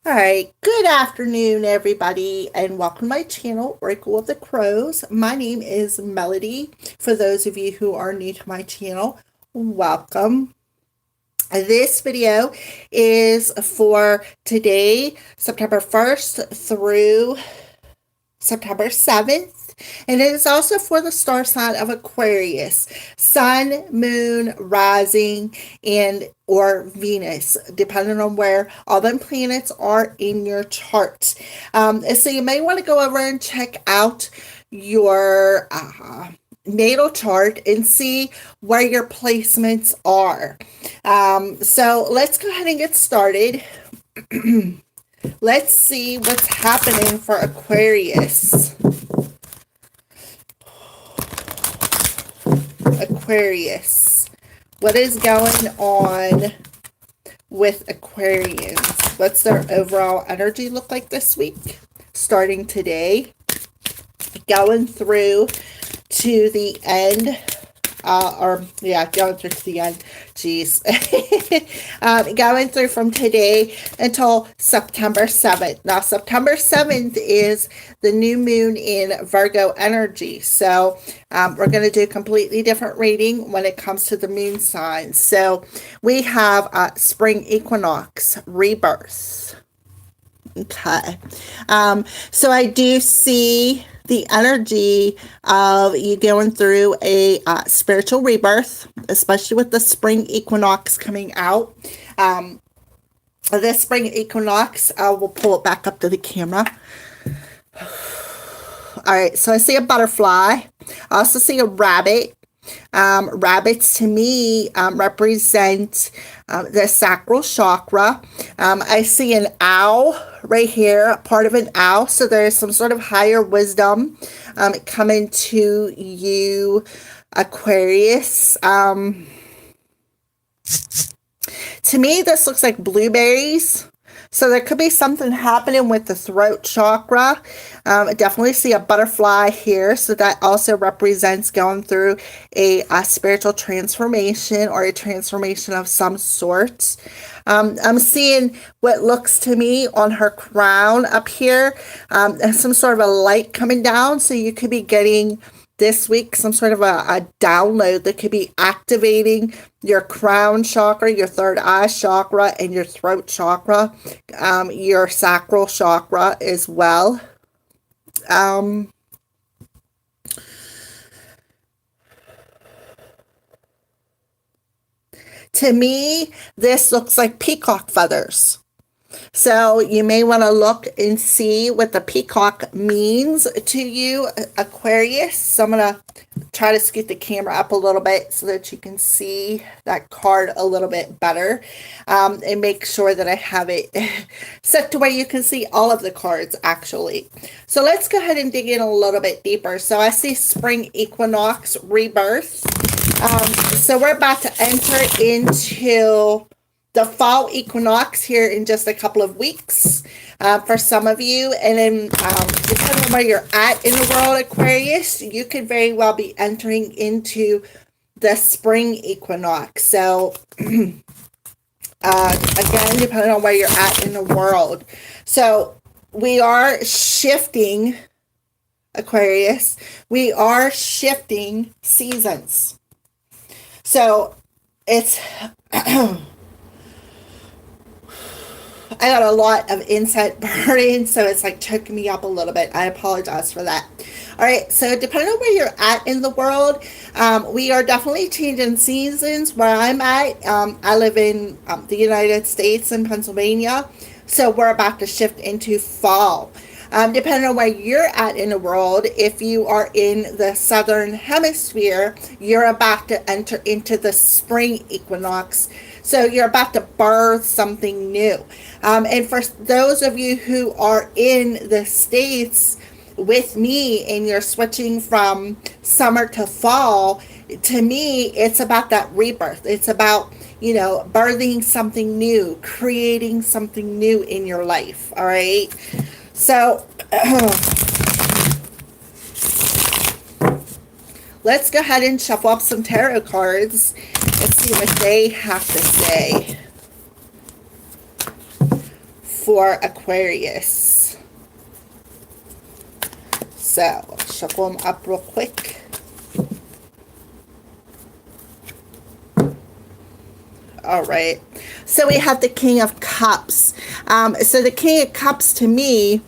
All right, good afternoon, everybody, and welcome to my channel, Oracle of the Crows. My name is Melody. For those of you who are new to my channel, welcome. This video is for today, September 1st through September 7th. And it is also for the star sign of Aquarius, Sun, Moon, Rising, and or Venus, depending on where all the planets are in your chart. So you may want to go over and check out your natal chart and see where your placements are. So let's go ahead and get started. Let's see what's happening for Aquarius. Aquarius. What is going on with Aquarians? What's their overall energy look like this week? Starting today, going through to the end, going through to the end, jeez. Going through from today until September 7th. Now, September 7th is the new moon in Virgo energy. So, we're going to do a completely different reading when it comes to the moon signs. So, we have spring equinox, rebirth. Okay. So I do see the energy of you going through a spiritual rebirth, especially with the spring equinox coming out. This spring equinox, we'll pull it back up to the camera. All right, so I see a butterfly. I also see a rabbit. Rabbits to me represent the sacral chakra. I see an owl right here, part of an owl. So there's some sort of higher wisdom coming to you, Aquarius. To me, this looks like blueberries. So there could be something happening with the throat chakra. I definitely see a butterfly here. So that also represents going through a spiritual transformation or a transformation of some sort. I'm seeing what looks to me on her crown up here, some sort of a light coming down. So you could be getting this week some sort of a download that could be activating your crown chakra, your third eye chakra, and your throat chakra, your sacral chakra as well. To me, this looks like peacock feathers. So you may want to look and see what the peacock means to you, Aquarius. So I'm going to try to scoot the camera up a little bit so that you can see that card a little bit better, and make sure that I have it set to where you can see all of the cards actually. So let's go ahead and dig in a little bit deeper. So I see spring equinox rebirth. So we're about to enter into the fall equinox here in just a couple of weeks for some of you. And then depending on where you're at in the world, Aquarius, you could very well be entering into the spring equinox. So again, depending on where you're at in the world. So we are shifting, Aquarius, we are shifting seasons. So it's... I got a lot of incense burning, so it's like choking me up a little bit. I apologize for that. All right, so depending on where you're at in the world, we are definitely changing seasons. Where I'm at, I live in the United States in Pennsylvania, so we're about to shift into fall. Depending on where you're at in the world, if you are in the southern hemisphere, you're about to enter into the spring equinox. So you're about to birth something new. And for those of you who are in the States with me and you're switching from summer to fall, to me, it's about that rebirth. It's about, birthing something new, creating something new in your life. All right. So let's go ahead and shuffle up some tarot cards and see what they have to say for Aquarius. So, shuffle them up real quick. All right. So we have the King of Cups. So the King of Cups to me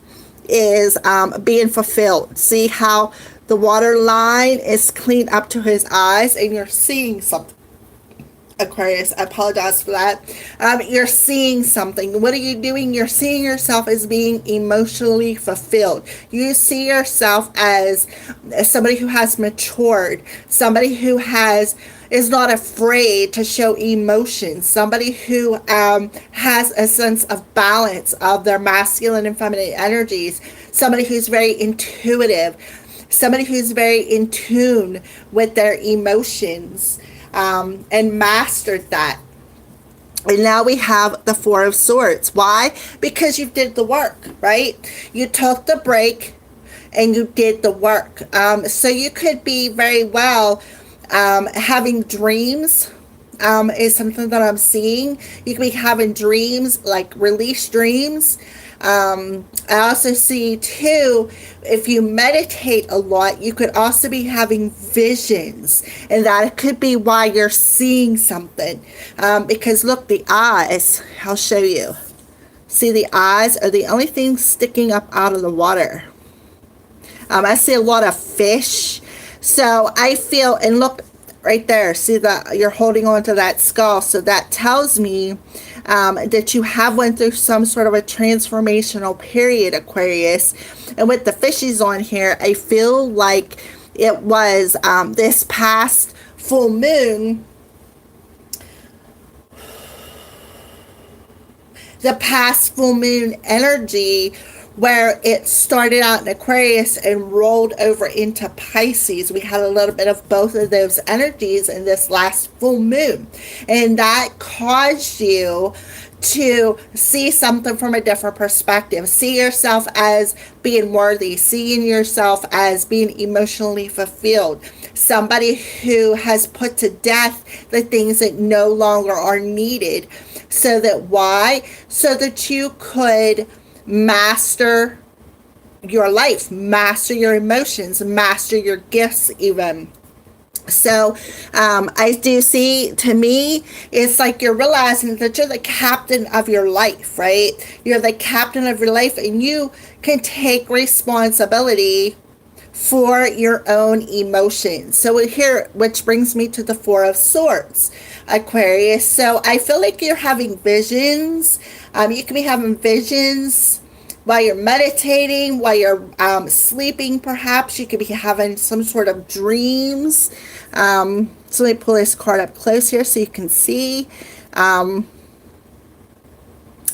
is being fulfilled. See how the water line is cleaned up to his eyes, and you're seeing something. Aquarius, I apologize for that. You're seeing something. What are you doing? You're seeing yourself as being emotionally fulfilled. You see yourself as somebody who has matured, somebody who is not afraid to show emotion, somebody who has a sense of balance of their masculine and feminine energies, somebody who's very intuitive, somebody who's very in tune with their emotions. And mastered that. And now we have the Four of Swords. Why? Because you did the work, right? You took the break and you did the work. So you could be very well having dreams. Is something that I'm seeing. You could be having dreams, like release dreams. I also see too, if you meditate a lot, you could also be having visions, and that could be why you're seeing something. Because look, the eyes, I'll show you. See, the eyes are the only thing sticking up out of the water. I see a lot of fish. So I feel, and look right there, see that you're holding on to that skull. So that tells me that you have went through some sort of a transformational period, Aquarius. And with the fishies on here, I feel like it was this past full moon. The past full moon energy, where it started out in Aquarius and rolled over into Pisces. We had a little bit of both of those energies in this last full moon. And that caused you to see something from a different perspective. See yourself as being worthy. Seeing yourself as being emotionally fulfilled. Somebody who has put to death the things that no longer are needed. So that why? So that you could master your life, master your emotions, master your gifts even. So I do see, to me, it's like you're realizing that you're the captain of your life, right? You're the captain of your life, and you can take responsibility for your own emotions. So here, which brings me to the Four of Swords, Aquarius. So I feel like you're having visions. You can be having visions while you're meditating, while you're sleeping, perhaps. You could be having some sort of dreams. So let me pull this card up close here so you can see.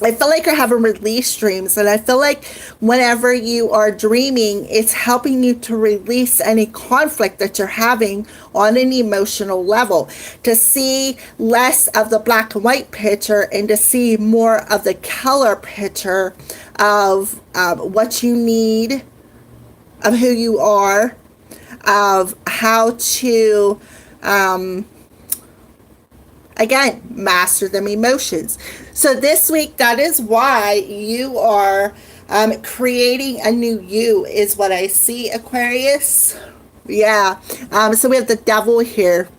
I feel like you're having release dreams, and I feel like whenever you are dreaming, it's helping you to release any conflict that you're having on an emotional level, to see less of the black and white picture and to see more of the color picture of what you need, of who you are, of how to again, master them emotions. So this week, that is why you are creating a new you, is what I see, Aquarius. Yeah. So we have the Devil here.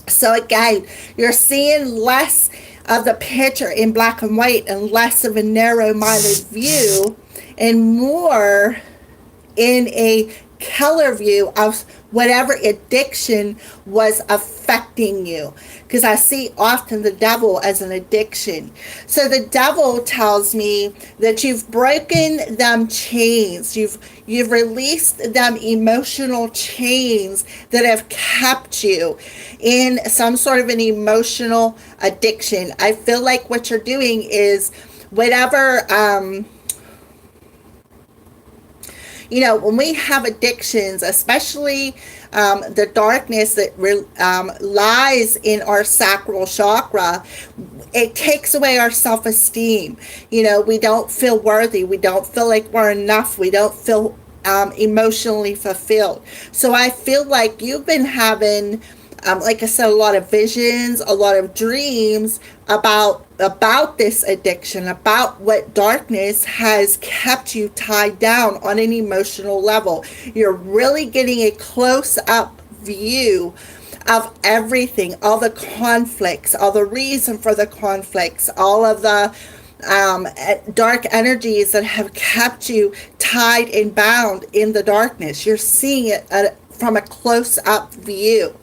So again, you're seeing less of the picture in black and white and less of a narrow-minded view and more in a color view of whatever addiction was affecting you, because I see often the devil as an addiction. So the devil tells me that you've broken them chains, you've released them emotional chains that have kept you in some sort of an emotional addiction. I feel like what you're doing is whatever when we have addictions, especially the darkness that lies in our sacral chakra, it takes away our self-esteem. We don't feel worthy. We don't feel like we're enough. We don't feel emotionally fulfilled. So I feel like you've been having like I said, a lot of visions, a lot of dreams about this addiction, about what darkness has kept you tied down on an emotional level. You're really getting a close-up view of everything, all the conflicts, all the reason for the conflicts, all of the dark energies that have kept you tied and bound in the darkness. You're seeing it from a close-up view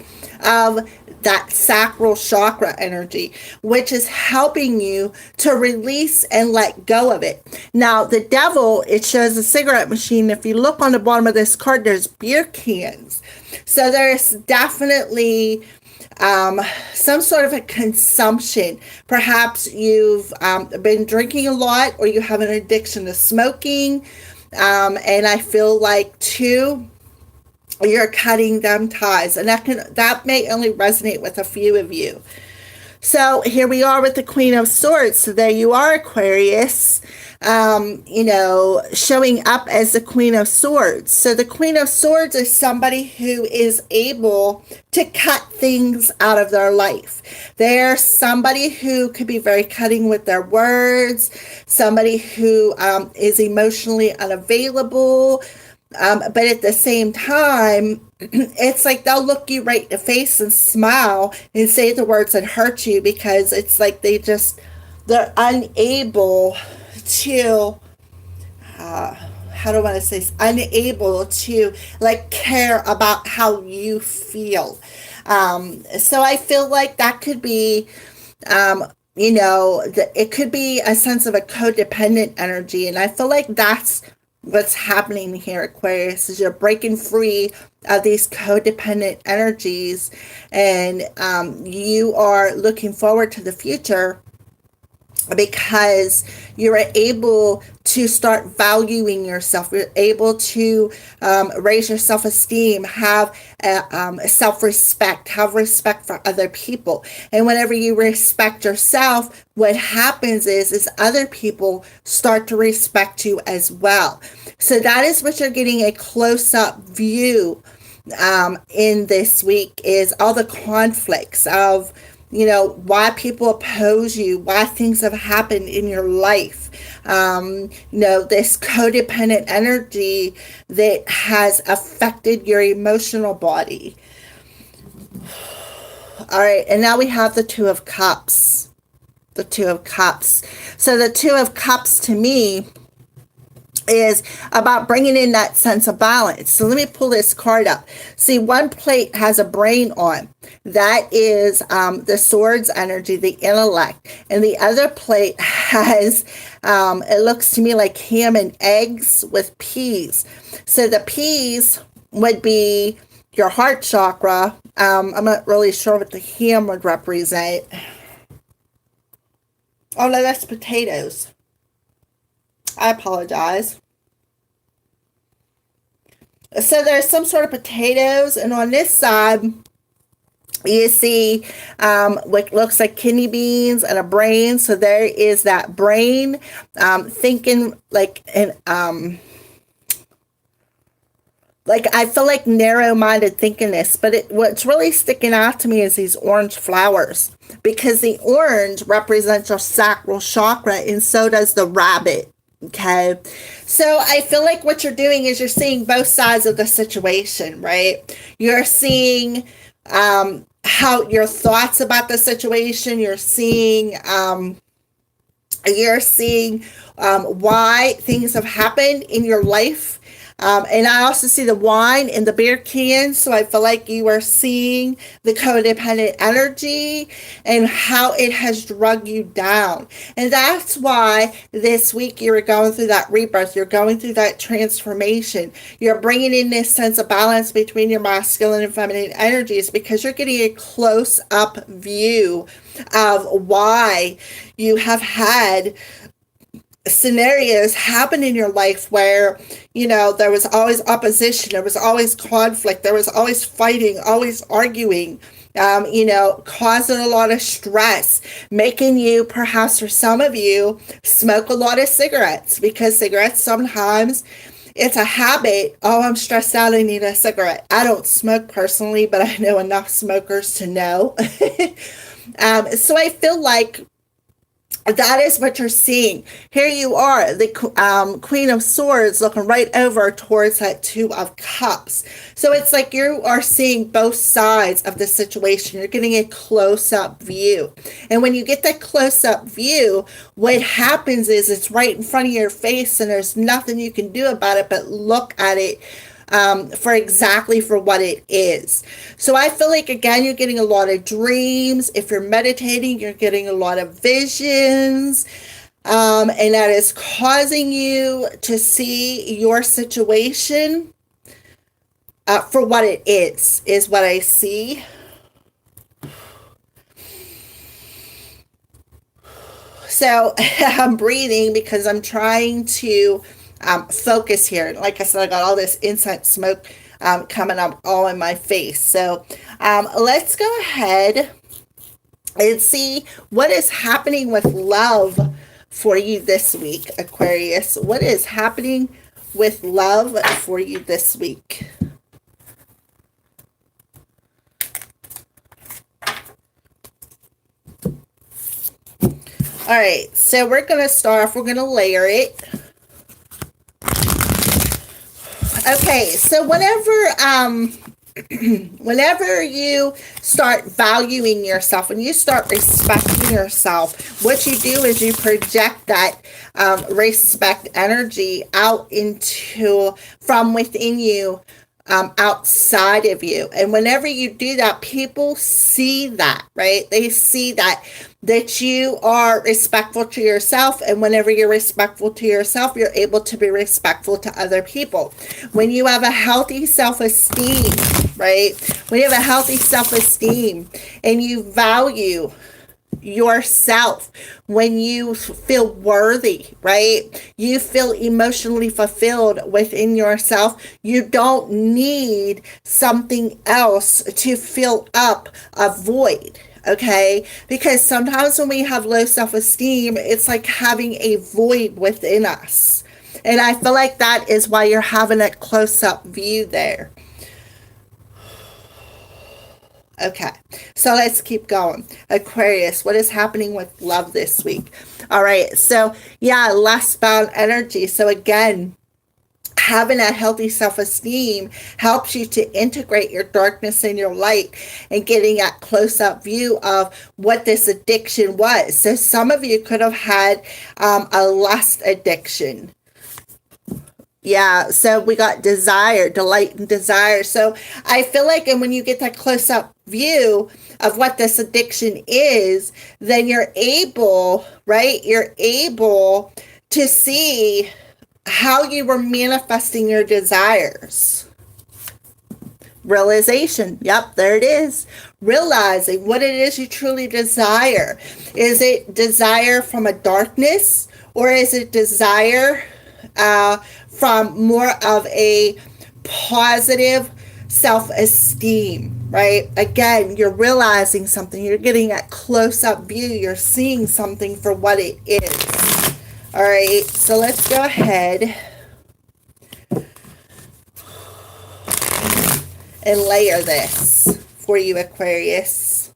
of that sacral chakra energy, which is helping you to release and let go of it. Now, the devil, it shows a cigarette machine. If you look on the bottom of this card, there's beer cans. So there's definitely some sort of a consumption. Perhaps you've been drinking a lot, or you have an addiction to smoking. And I feel like too, you're cutting them ties, and that may only resonate with a few of you. So here we are with the Queen of Swords. So there you are, Aquarius, showing up as the Queen of Swords. So the Queen of Swords is somebody who is able to cut things out of their life. They're somebody who could be very cutting with their words, somebody who is emotionally unavailable, but at the same time, it's like they'll look you right in the face and smile and say the words that hurt you, because it's like they're unable to, how do I want to say this? Unable to like care about how you feel. So I feel like that could be, it could be a sense of a codependent energy. And I feel like that's what's happening here, Aquarius, is you're breaking free of these codependent energies, and you are looking forward to the future because you're able to start valuing yourself. You're able to raise your self-esteem, have self-respect, have respect for other people. And whenever you respect yourself, what happens is other people start to respect you as well. So that is what you're getting a close-up view in this week, is all the conflicts of why people oppose you, why things have happened in your life. This codependent energy that has affected your emotional body. All right, and now we have the Two of Cups. The Two of Cups. So the Two of Cups to me is about bringing in that sense of balance. So let me pull this card up. See, one plate has a brain on. That is the swords energy, the intellect. And the other plate has, it looks to me like ham and eggs with peas. So the peas would be your heart chakra. I'm not really sure what the ham would represent. Oh, no, that's potatoes. I apologize. So there's some sort of potatoes, and on this side, you see what looks like kidney beans and a brain. So there is that brain thinking like I feel like narrow-minded thinkingness, but what's really sticking out to me is these orange flowers, because the orange represents your sacral chakra, and so does the rabbit. Okay, so I feel like what you're doing is you're seeing both sides of the situation, right? You're seeing how your thoughts about the situation. You're seeing why things have happened in your life. And I also see the wine and the beer cans. So I feel like you are seeing the codependent energy and how it has drug you down. And that's why this week you're going through that rebirth. You're going through that transformation. You're bringing in this sense of balance between your masculine and feminine energies, because you're getting a close-up view of why you have had scenarios happen in your life where, there was always opposition, there was always conflict, there was always fighting, always arguing, causing a lot of stress, making you, perhaps for some of you, smoke a lot of cigarettes, because cigarettes sometimes it's a habit. Oh, I'm stressed out. I need a cigarette. I don't smoke personally, but I know enough smokers to know. So I feel like that is what you're seeing. Here you are, the Queen of Swords looking right over towards that Two of Cups. So it's like you are seeing both sides of the situation. You're getting a close-up view. And when you get that close-up view, what happens is it's right in front of your face and there's nothing you can do about it but look at it for what it is. So I feel like, again, you're getting a lot of dreams. If you're meditating, you're getting a lot of visions. And that is causing you to see your situation for what it is what I see. So I'm breathing because I'm trying to focus here. Like I said, I got all this incense smoke coming up all in my face. So let's go ahead and see what is happening with love for you this week, Aquarius. What is happening with love for you this week? All right, so we're going to start off, we're going to layer it. Okay, so whenever you start valuing yourself, when you start respecting yourself, what you do is you project that respect energy out from within you, outside of you. And whenever you do that, people see that, right? They see that you are respectful to yourself. And whenever you're respectful to yourself, you're able to be respectful to other people. When you have a healthy self-esteem, right? When you have a healthy self-esteem and you value yourself, when you feel worthy, right? You feel emotionally fulfilled within yourself. You don't need something else to fill up a void. Okay, because sometimes when we have low self-esteem, it's like having a void within us. And I feel like that is why you're having a close-up view there. Okay, so let's keep going. Aquarius, what is happening with love this week? All right, so yeah, lust bound energy. So again, having a healthy self-esteem helps you to integrate your darkness and your light and getting a close-up view of what this addiction was. So some of you could have had a lust addiction. Yeah, so we got desire, delight, and desire. So I feel like, and when you get that close-up view of what this addiction is, then you're able, right? You're able to see how you were manifesting your desires. Realization. Yep, there it is. Realizing what it is you truly desire. Is it desire from a darkness, or is it desire from more of a positive self-esteem, right? Again, you're realizing something. You're getting that close-up view. You're seeing something for what it is. All right, so let's go ahead and layer this for you, Aquarius.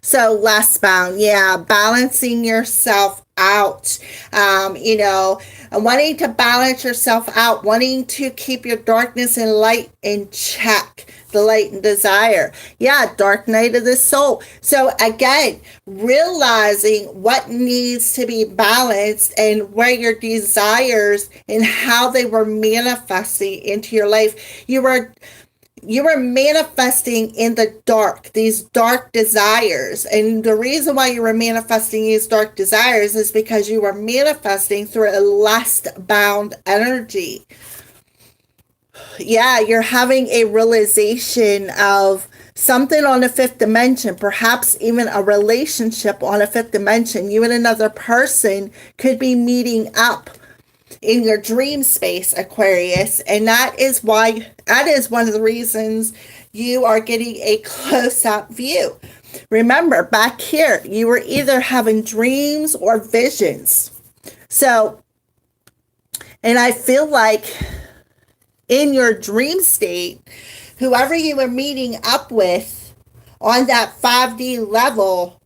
So lust bound, yeah, balancing yourself out, wanting to balance yourself out, wanting to keep your darkness and light in check, the light and desire. Yeah, dark night of the soul. So again, realizing what needs to be balanced and where your desires and how they were manifesting into your life. You were manifesting in the dark, these dark desires. And the reason why you were manifesting these dark desires is because you were manifesting through a lust-bound energy. Yeah, you're having a realization of something on the fifth dimension, perhaps even a relationship on a fifth dimension. You and another person could be meeting up in your dream space, Aquarius, and that is one of the reasons you are getting a close-up view. Remember, back here, you were either having dreams or visions. So And I feel like in your dream state, whoever you were meeting up with on that 5D level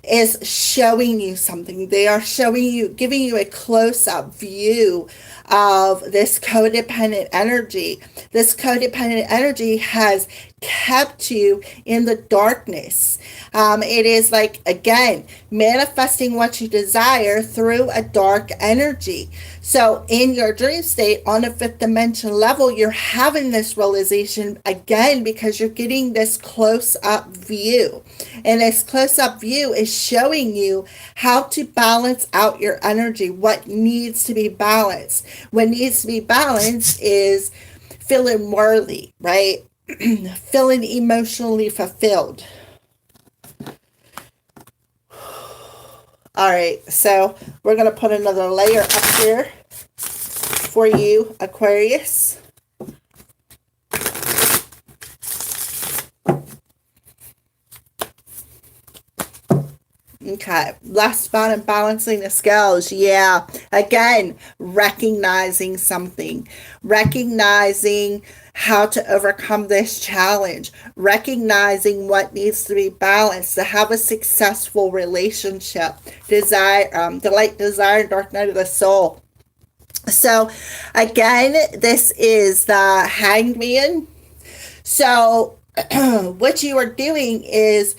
is showing you something. They are showing you, giving you a close-up view of this codependent energy. This codependent energy has kept you in the darkness. It is like, again, manifesting what you desire through a dark energy. So in your dream state, on a fifth dimension level, you're having this realization again because you're getting this close-up view. And this close-up view is showing you how to balance out your energy, what needs to be balanced. What needs to be balanced is feeling worthy, right? Feeling emotionally fulfilled. All right, so we're going to put another layer up here for you, Aquarius. Okay, last spot in balancing the scales. Yeah, again, recognizing something, recognizing how to overcome this challenge, recognizing what needs to be balanced to have a successful relationship. Delight, desire, dark night of the soul. So again, this is the Hanged Man. So what you are doing is,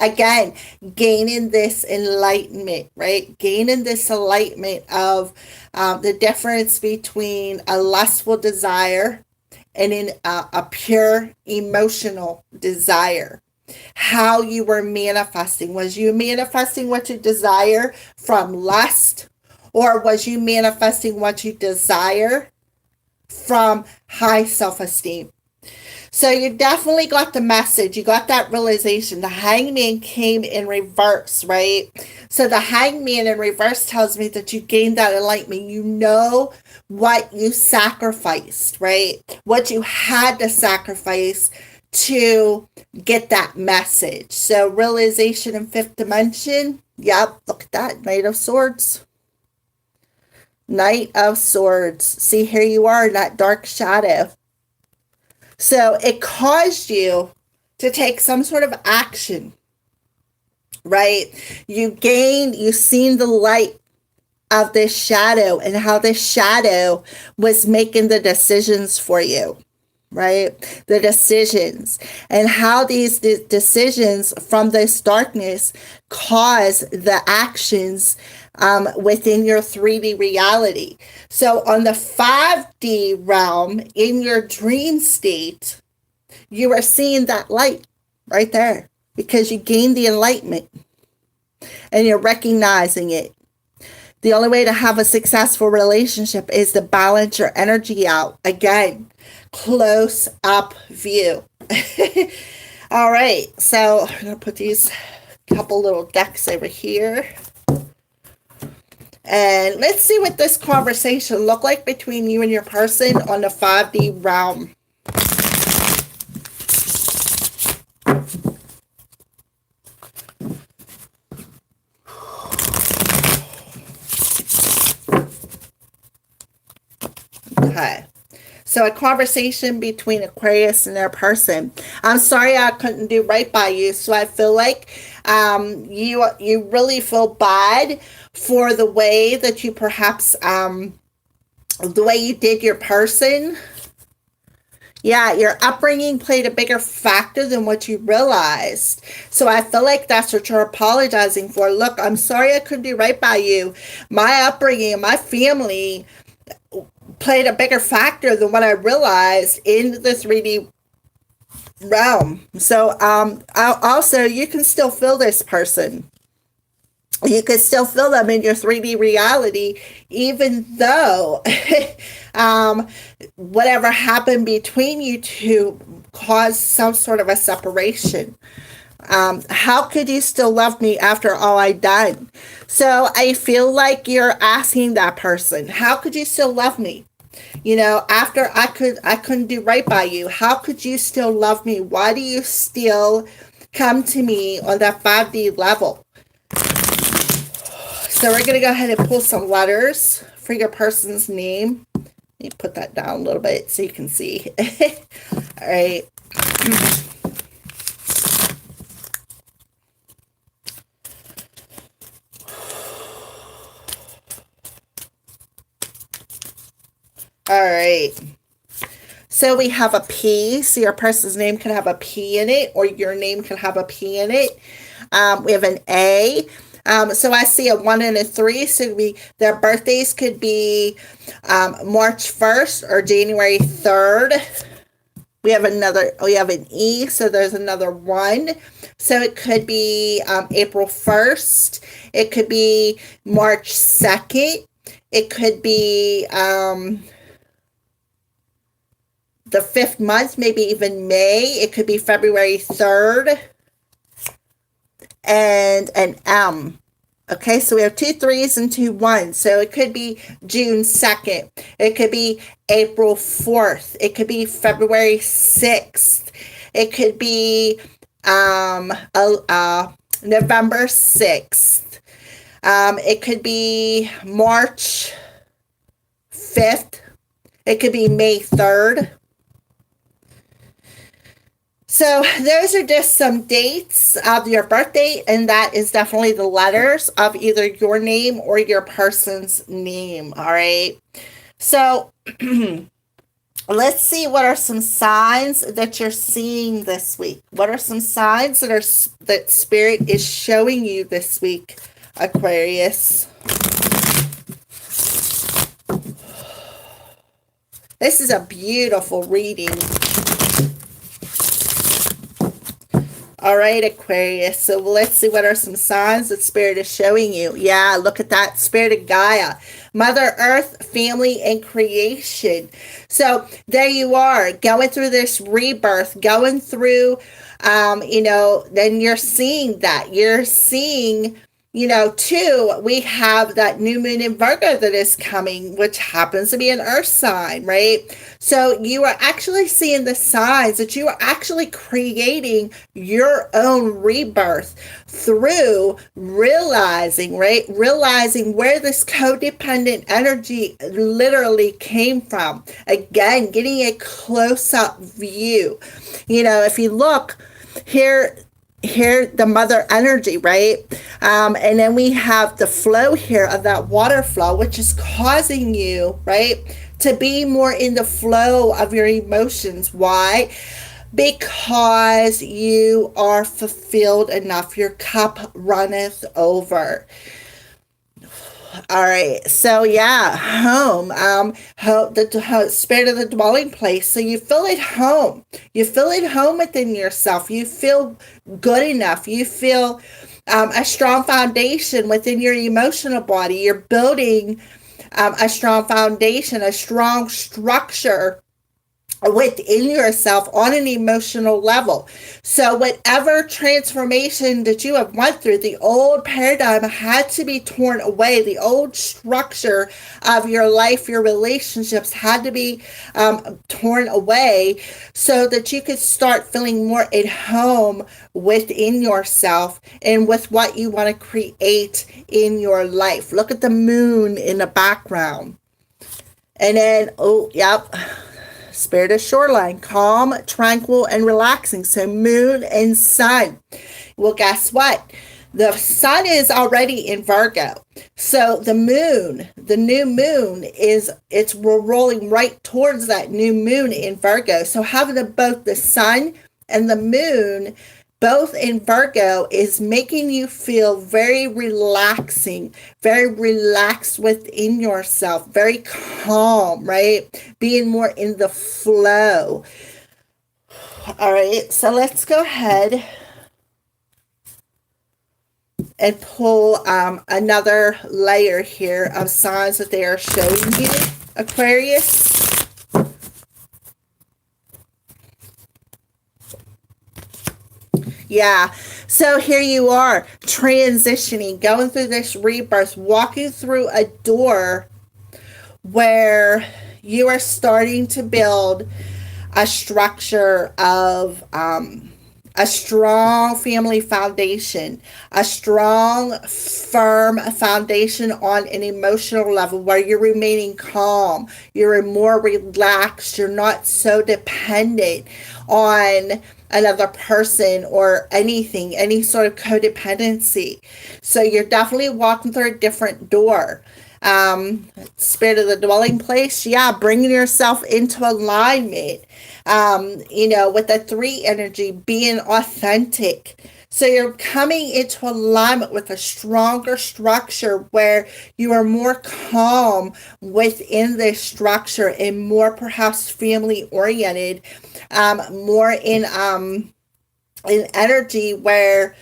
again, gaining this enlightenment, right? Gaining this enlightenment of the difference between a lustful desire and a pure emotional desire. How you were manifesting. Was you manifesting what you desire from lust? Or was you manifesting what you desire from high self-esteem? So you definitely got the message. You got that realization. The hangman came in reverse, right? So the hangman in reverse tells me that you gained that enlightenment. You know what you sacrificed, right? What you had to sacrifice to get that message. So realization in fifth dimension. Yep, look at that. Knight of Swords. Knight of Swords. See, here you are in that dark shadow. So it caused you to take some sort of action, right? You seen the light of this shadow and how this shadow was making the decisions for you, right? The decisions and how these decisions from this darkness cause the actions within your 3D reality. So on the 5D realm, in your dream state, you are seeing that light right there because you gained the enlightenment and you're recognizing it. The only way to have a successful relationship is to balance your energy out. Again, close up view. All right, so I'm going to put these couple little decks over here. And let's see what this conversation looked like between you and your person on the 5D realm. Okay. So a conversation between Aquarius and their person. I'm sorry I couldn't do right by you. So I feel like you really feel bad for the way that you perhaps, the way you did your person. Yeah, your upbringing played a bigger factor than what you realized. So I feel like that's what you're apologizing for. Look, I'm sorry I couldn't do right by you. My upbringing, my family played a bigger factor than what I realized in the 3D realm. So also, you can still feel this person. You can still feel them in your 3D reality, even though whatever happened between you two caused some sort of a separation. How could you still love me after all I done? So I feel like you're asking that person, how could you still love me? You know, after I couldn't do right by you, how could you still love me? Why do you still come to me on that 5D level? So we're going to go ahead and pull some letters for your person's name. Let me put that down a little bit so you can see. All right. All right. So we have a P. So your person's name can have a P in it, or your name can have a P in it. We have an A. So I see a 1 and a 3. So their birthdays could be March 1st or January 3rd. We have an E. So there's another 1. So it could be April 1st. It could be March 2nd. It could be the 5th month, maybe even May. It could be February 3rd. And an M. Okay, so we have 2 3s and 2 1s. So it could be June 2nd. It could be April 4th. It could be February 6th. It could be November 6th. It could be March 5th. It could be May 3rd. So those are just some dates of your birthday, and that is definitely the letters of either your name or your person's name, all right? So let's see, what are some signs that you're seeing this week? What are some signs that Spirit is showing you this week, Aquarius? This is a beautiful reading. All right, Aquarius. So let's see, what are some signs that Spirit is showing you? Yeah, look at that. Spirit of Gaia, Mother Earth, family, and creation. So there you are, going through this rebirth, going through, then you're seeing that. You're seeing, too, we have that new moon in Virgo that is coming, which happens to be an earth sign, right? So you are actually seeing the signs that you are actually creating your own rebirth through realizing, right? Realizing where this codependent energy literally came from. Again, getting a close-up view. If you look here, the mother energy, right? And then we have the flow here of that water flow, which is causing you, right, to be more in the flow of your emotions. Why? Because you are fulfilled enough. Your cup runneth over. All right, so yeah, home, the spirit of the dwelling place. So you feel at home. You feel at home within yourself. You feel good enough. You feel a strong foundation within your emotional body. You're building a strong foundation, a strong structure within yourself on an emotional level. So whatever transformation that you have went through, the old paradigm had to be torn away. The old structure of your life, your relationships had to be torn away so that you could start feeling more at home within yourself and with what you want to create in your life. Look at the moon in the background. And then, Spirit of shoreline, calm, tranquil, and relaxing. So moon and sun. Well, guess what? The sun is already in Virgo. So the moon, the new moon we're rolling right towards that new moon in Virgo. So having both the sun and the moon both in Virgo is making you feel very relaxing, very relaxed within yourself, very calm, right? Being more in the flow. All right, so let's go ahead and pull another layer here of signs that they are showing you, Aquarius. Yeah, so here you are, transitioning, going through this rebirth, walking through a door where you are starting to build a structure of a strong family foundation, a strong, firm foundation on an emotional level where you're remaining calm, you're more relaxed, you're not so dependent on another person or anything, any sort of codependency. So you're definitely walking through a different door. Spirit of the dwelling place, yeah, bringing yourself into alignment, with the 3 energy, being authentic. So you're coming into alignment with a stronger structure where you are more calm within this structure and more perhaps family oriented, more in energy where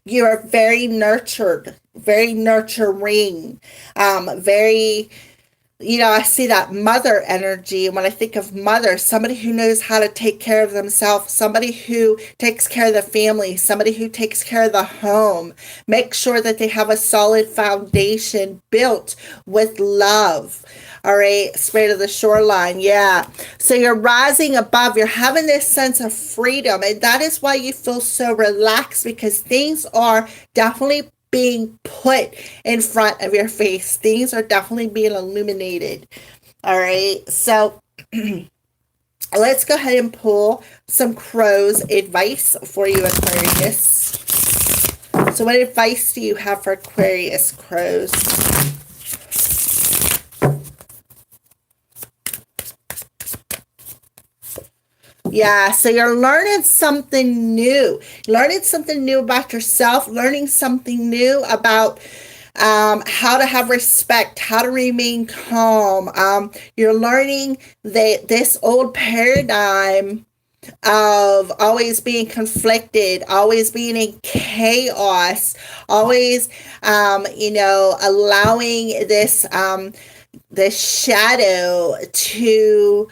you are very nurtured, very nurturing, very, I see that mother energy. And when I think of mother, somebody who knows how to take care of themselves, somebody who takes care of the family, somebody who takes care of the home, make sure that they have a solid foundation built with love. All right, Spirit of the shoreline, yeah. So you're rising above, you're having this sense of freedom, and that is why you feel so relaxed, because things are definitely being put in front of your face. Things are definitely being illuminated. All right, so let's go ahead and pull some crow's advice for you, Aquarius. So what advice do you have for Aquarius crows? Yeah, so you're learning something new. Learning something new about yourself, learning something new about how to have respect, how to remain calm. You're learning that this old paradigm of always being conflicted, always being in chaos, always, allowing this shadow to,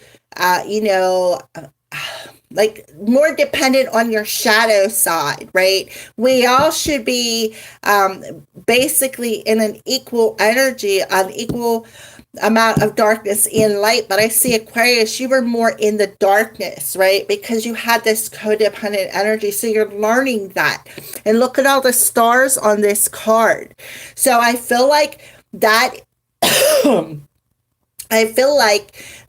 like more dependent on your shadow side, right? We all should be basically in an equal energy, an equal amount of darkness and light. But I see Aquarius, you were more in the darkness, right? Because you had this codependent energy. So you're learning that. And look at all the stars on this card. So I feel like that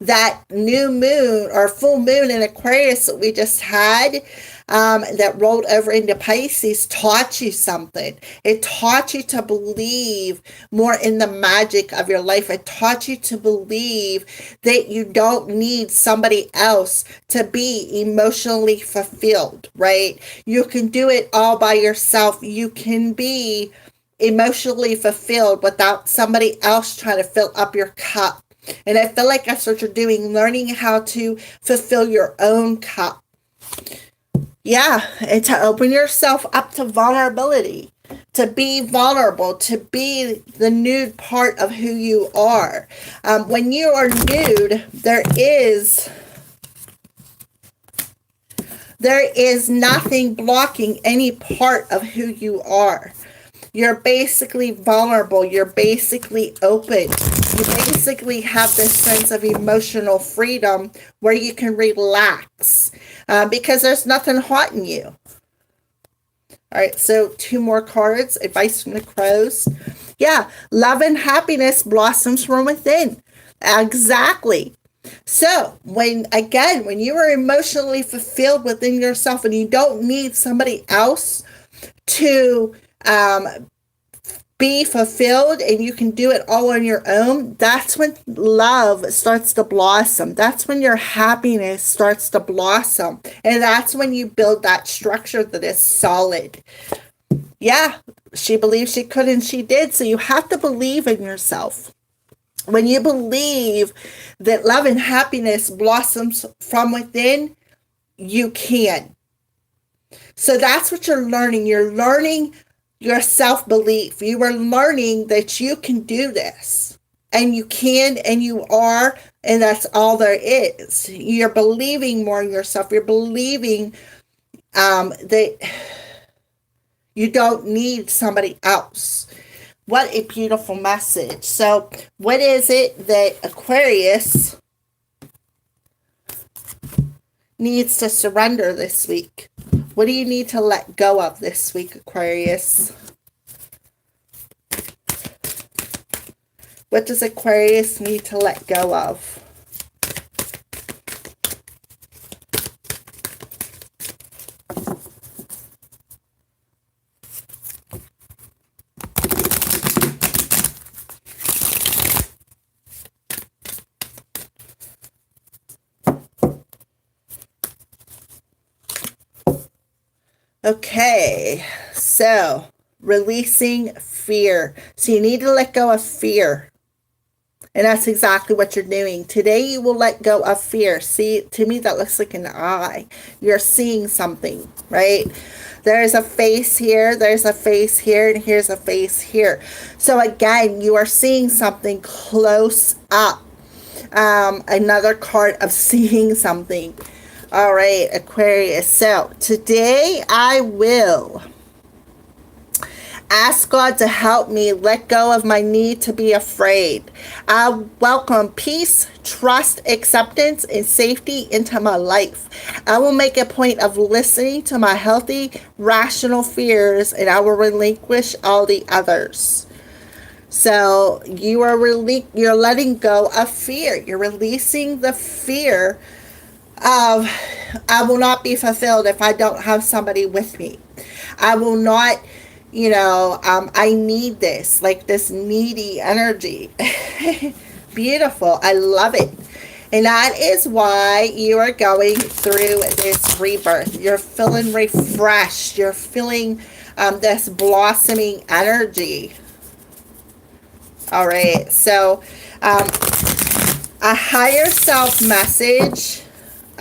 that new moon or full moon in Aquarius that we just had, that rolled over into Pisces, taught you something. It taught you to believe more in the magic of your life. It taught you to believe that you don't need somebody else to be emotionally fulfilled, right? You can do it all by yourself. You can be emotionally fulfilled without somebody else trying to fill up your cup. And I feel like that's what you're doing, learning how to fulfill your own cup. Yeah, and to open yourself up to vulnerability, to be vulnerable, to be the nude part of who you are. When you are nude, there is nothing blocking any part of who you are. You're basically vulnerable. You're basically open. You basically have this sense of emotional freedom where you can relax because there's nothing haunting you. All right, so 2 more cards. Advice from the crows. Yeah, love and happiness blossoms from within. Exactly. So when you are emotionally fulfilled within yourself and you don't need somebody else to be fulfilled, and you can do it all on your own, that's when love starts to blossom. That's when your happiness starts to blossom. And that's when you build that structure that is solid. Yeah, she believed she could and she did. So you have to believe in yourself. When you believe that love and happiness blossoms from within, you can. So that's what you're learning. You're learning your self-belief. You are learning that you can do this, and you can, and you are, and that's all there is. You're believing more in yourself. You're believing that you don't need somebody else. What a beautiful message. So what is it that Aquarius needs to surrender this week? What do you need to let go of this week, Aquarius? What does Aquarius need to let go of? Okay, so releasing fear. So you need to let go of fear. And that's exactly what you're doing. Today you will let go of fear. See, to me that looks like an eye. You're seeing something, right? There's a face here, there's a face here, and here's a face here. So again, you are seeing something close up. Another card of seeing something. All right, Aquarius. So today I will ask God to help me let go of my need to be afraid. I welcome peace, trust, acceptance, and safety into my life. I will make a point of listening to my healthy, rational fears, and I will relinquish all the others. So you're letting go of fear. You're releasing the fear of I will not be fulfilled if I don't have somebody with me. I will not, I need this, like this needy energy. Beautiful. I love it. And that is why you are going through this rebirth. You're feeling refreshed. You're feeling this blossoming energy. All right. So a higher self message.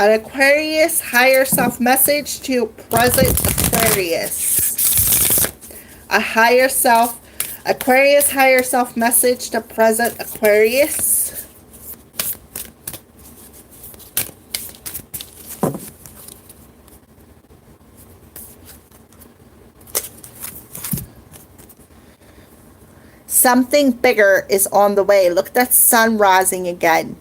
An Aquarius higher self message to present Aquarius. Aquarius higher self message to present Aquarius. Something bigger is on the way. Look at that sun rising again.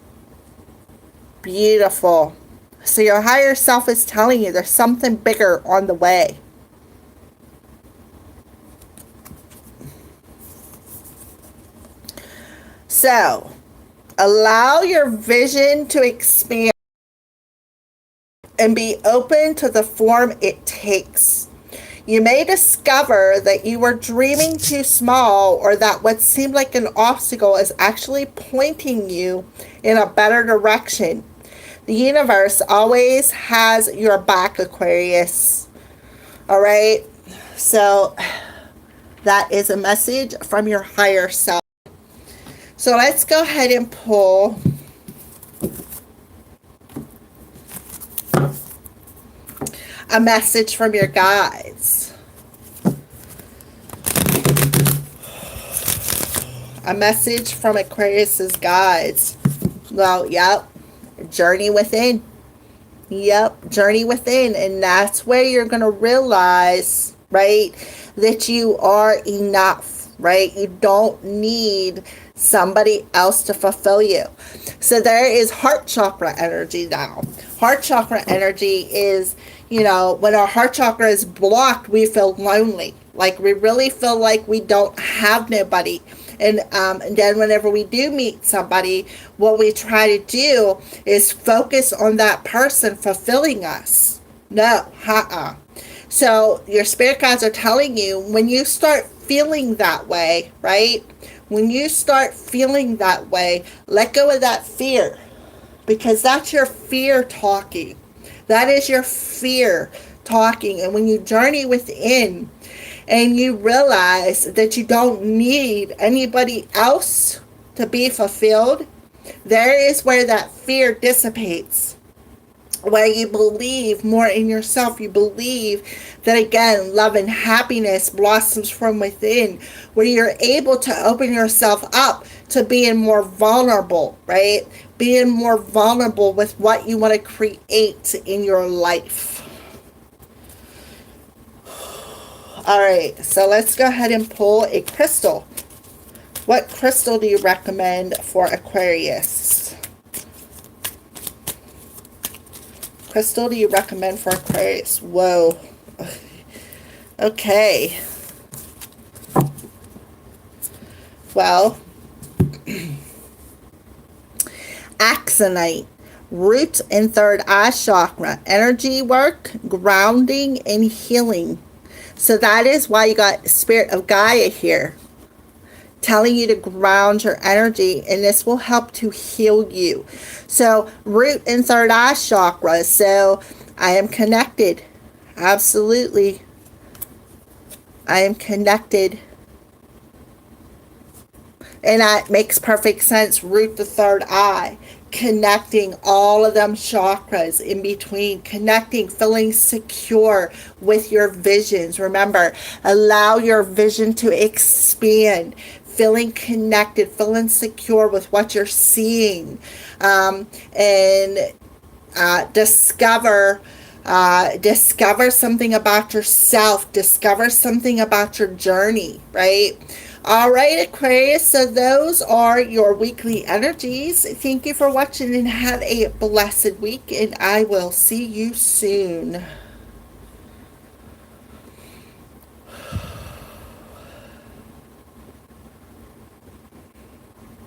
Beautiful. So your higher self is telling you there's something bigger on the way. So, allow your vision to expand and be open to the form it takes. You may discover that you were dreaming too small, or that what seemed like an obstacle is actually pointing you in a better direction. The universe always has your back, Aquarius. All right? So that is a message from your higher self. So let's go ahead and pull a message from your guides. A message from Aquarius's guides. Well, yep. Journey within. Yep, journey within. And that's where you're going to realize, right, that you are enough, right? You don't need somebody else to fulfill you. So there is heart chakra energy now. Heart chakra energy is, when our heart chakra is blocked, we feel lonely. Like we really feel like we don't have nobody. And then whenever we do meet somebody, what we try to do is focus on that person fulfilling us. No, So your spirit guides are telling you, when you start feeling that way, right? When you start feeling that way, let go of that fear. Because that's your fear talking. That is your fear talking. And when you journey within, and you realize that you don't need anybody else to be fulfilled, there is where that fear dissipates. Where you believe more in yourself. You believe that, again, love and happiness blossoms from within. Where you're able to open yourself up to being more vulnerable, right? Being more vulnerable with what you want to create in your life. All right, so let's go ahead and pull a crystal. What crystal do you recommend for Aquarius? crystal do you recommend for Aquarius? Whoa. Okay. Well, axonite, root and third eye chakra, energy work, grounding, and healing. So that is why you got Spirit of Gaia here, telling you to ground your energy, and this will help to heal you. So root and third eye chakra. So I am connected. Absolutely. I am connected. And that makes perfect sense. Root the third eye. Connecting all of them chakras in between. Connecting, feeling secure with your visions. Remember, allow your vision to expand. Feeling connected, feeling secure with what you're seeing. And discover something about yourself. Discover something about your journey, right? All right, Aquarius, so those are your weekly energies. Thank you for watching and have a blessed week, and I will see you soon.